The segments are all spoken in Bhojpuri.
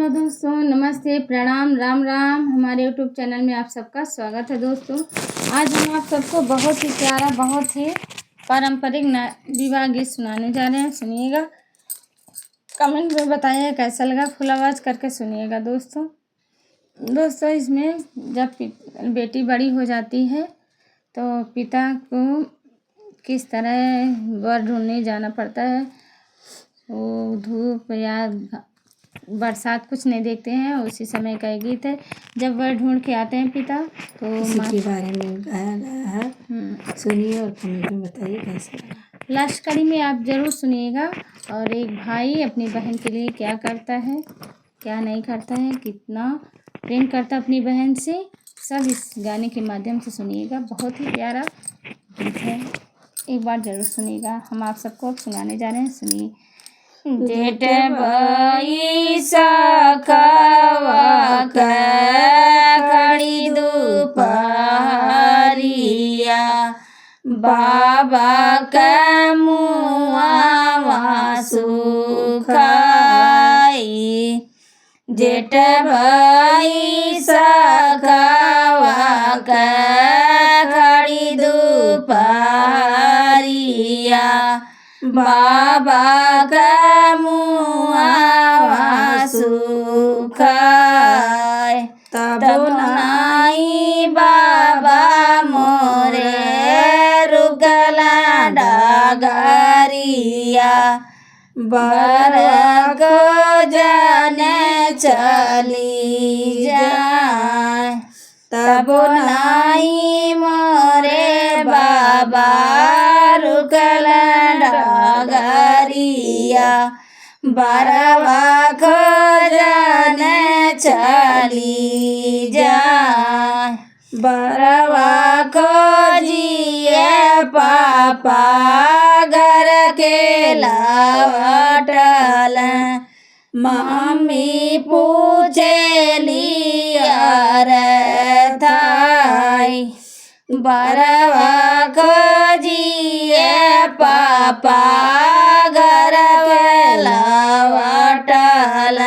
हेलो दोस्तों, नमस्ते, प्रणाम, राम राम। हमारे यूट्यूब चैनल में आप सबका स्वागत है। दोस्तों, आज हम आप सबको बहुत ही प्यारा, बहुत ही पारंपरिक विवाह गीत सुनाने जा रहे हैं। सुनिएगा, कमेंट में बताइए कैसा लगा, फुल आवाज़ करके सुनिएगा। दोस्तों इसमें जब बेटी बड़ी हो जाती है तो पिता को किस तरह वर ढूंढने जाना पड़ता है। वो धूप या बरसात कुछ नहीं देखते हैं। उसी समय का एक गीत है। जब वर ढूंढ के आते हैं पिता तो इसी के बारे में गाया गया है। सुनिए और कमेंट में बताइए कैसा लगा। लास्ट कड़ी में आप ज़रूर सुनिएगा। और एक भाई अपनी बहन के लिए क्या करता है, क्या नहीं करता है, कितना प्रेम करता है अपनी बहन से, सब इस गाने के माध्यम से सुनिएगा। बहुत ही प्यारा गीत है, एक बार ज़रूर सुनिएगा। हम आप सबको अब सुनाने जा रहे हैं। सुनिए। जेठ बई सखवा खड़ी दुपहरिया, बाबा का मुआवा सुखाई। जेठ बई सखवा खड़ी दुपहरिया, बाबा का मुआवा सुखाय। तब नाई बाबा मोरे रुकला डगरिया, बर को जाने चली जाए। तब नाई मोरे बाबा रुकला डगरिया, बरवा को जाने चली जाए। बरवा को जिए पापा घर के लौटल, मम्मी पूछे लिया रे थाई। बरवा को जिए पापा घर के लौटल,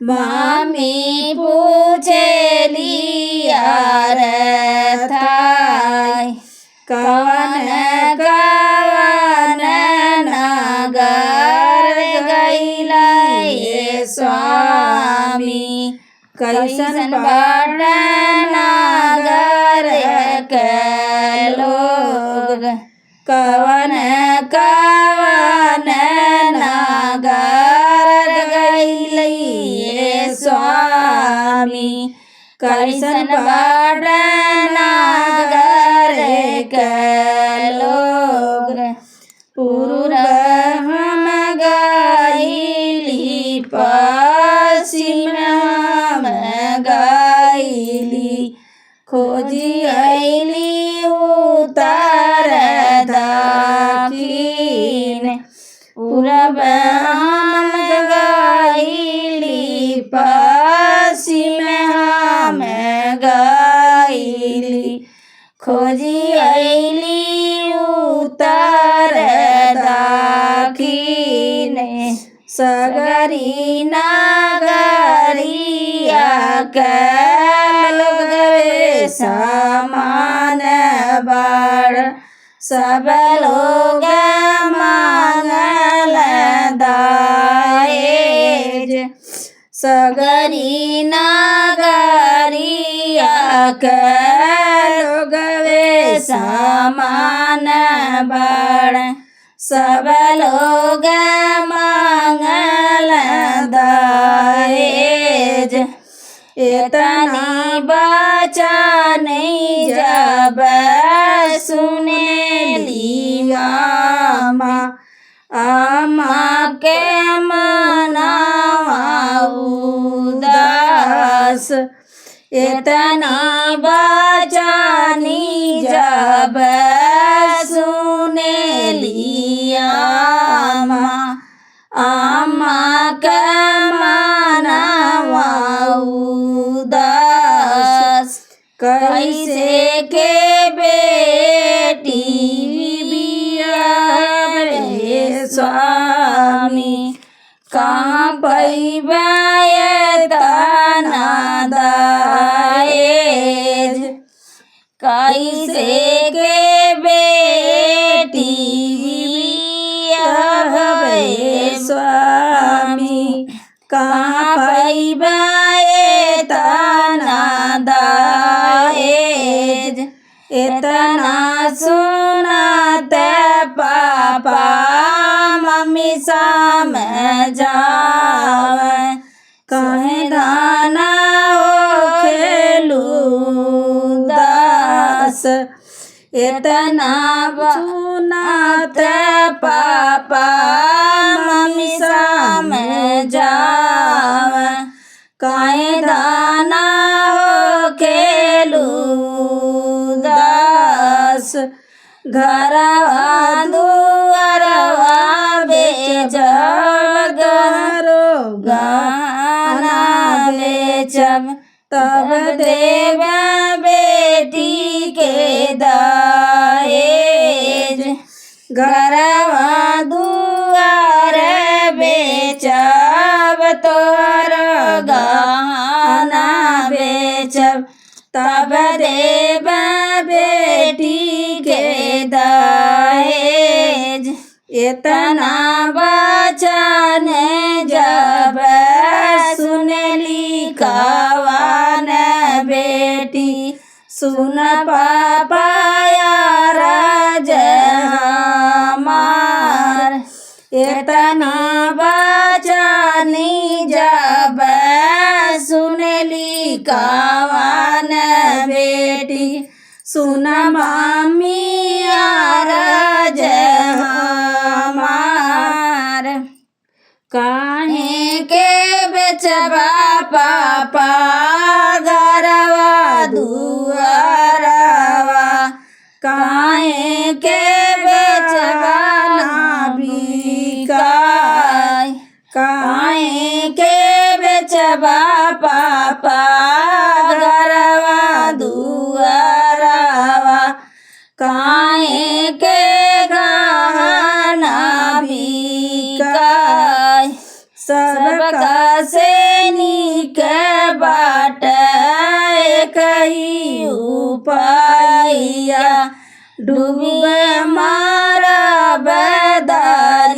मम्मी पूछे लिया रे थाई। कवन कवन नगर गइला ये स्वामी, कैसन बड़ नगर के लोग। कवन कवन नगर गइले ये स्वामी, कैसन बड़ नगर के लोग। पूर्व हम गइली, पश्चिम हम गइली, खोजी अइली उत्तर दक्षिण। पूरब हम गइली, पश्चिम हम गइली, खोजी अइली उत्तर दक्षिण। सगरी नगरिया के लोग समान बड़, सब लोग मांगल दहेज। सगरी नगरिया के लोग समान बड़, सब लोग मांगल दहेज। इतनी बचा नहीं जब सुने लिया अम्मा के मनावा उदास। इतनी बचानी जब सुने लिया अम्मा के मनावा उदास। कैसे के बेटी बियाह रे स्वामी, कहाँ पैबा के बेटी हवे स्वामी कहाँ पैबा तना दहेज इतना सुनत पापा मम्मी समझाव कहे दाना हो खेलू दास इतना सुनत पापा मम्मी समझाव कहे दाना हो खेलू दास घरवा दुआरवा बेचब घरो गहना बेचब तब देव बेटी के दहेज घरवा दुआर बेचब तोर गहना बेचब तब देव बेटी के दहेज इतना वचन जब सुनली कवन बेटी सुन पापा राज हमार इतना वचन जब सुनली कवन बेटी सुन मम्मी राज हमार काहे के बेचबा पापा घरवा दुआरवा काहे के बेचबा ना बिकाय काहे के बेचबा पापा घरवा दुआरवा काहे के गहना बिकाय सबका से नीक बाट कही उपाया डूब मारा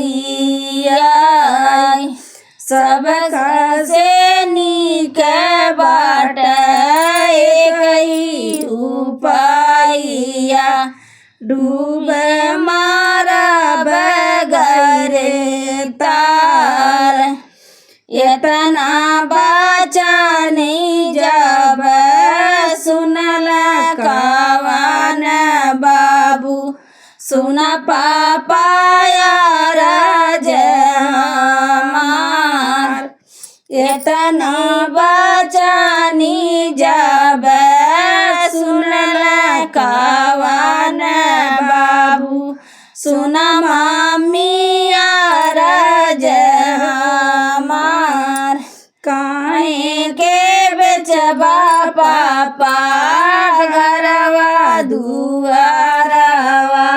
बदरिया सबका से नीक बाट कही उपाया डूब मारा बगैर तार इतना बचन जब सुनल कवन बाबू सुन पापा राज हमार इतना बचन जब सुनल कवन बाबू सुन मम्मी राज हमार काहे के बेचबा पापा घरवा दुआरवा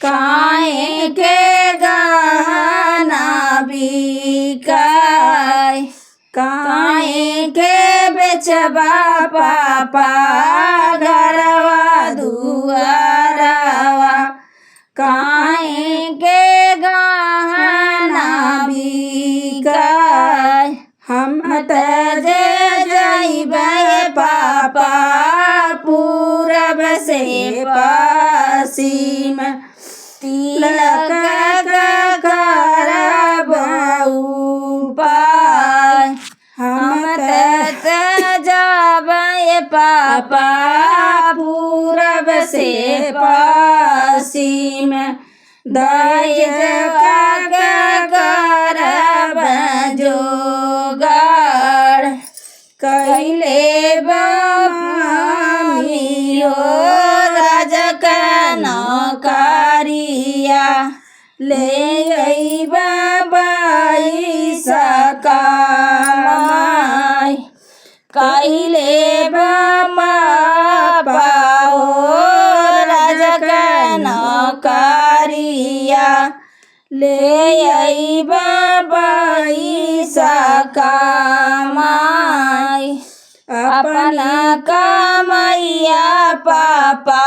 काहे के गहना बिकाय काहे के बेचबा पापा घरवा दुआरवा काहे के गहना बिकाय हम त जइबै पापा पूरब से पश्चिम तिलक करब उपाय हम त जबै पापा पूरब से पश्चिम दहेज करब जोगाड़ कैले बामियो राजक नौकरिया ले अइबा पैसा कमाई कैले बामा पाओ राजक नौकरिया ले अइबा पैसा कमाई अपना कमाई मैया पापा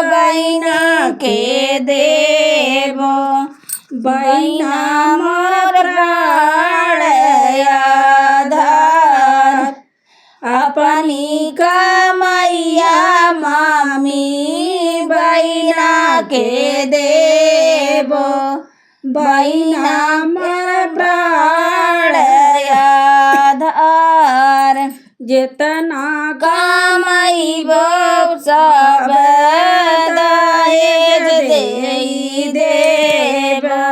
बहिना के देबो बहिना मोर प्राण आधार अपनी कमैया मामी बहिना के देबो बहिना मोर प्राण आधार जेतना कमैबो सब दहेज देई देबो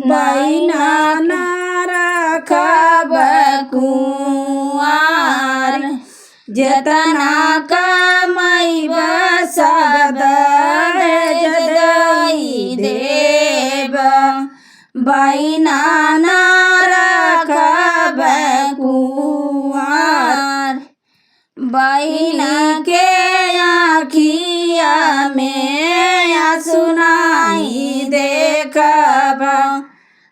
बहिना न रखब कुंवार जेतना कमैब सब दहेज देई देब बहिना न रखब कुंवार बहिना के आँखिया में आँसू नहीं देखब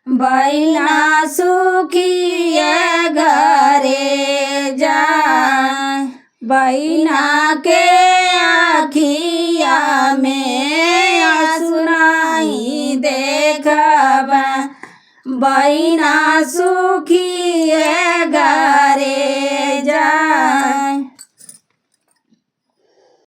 बहिना सुखिए घरे जाए बहिना के आँखिया में आँसू नहीं देखब बहिना सुखिए घरे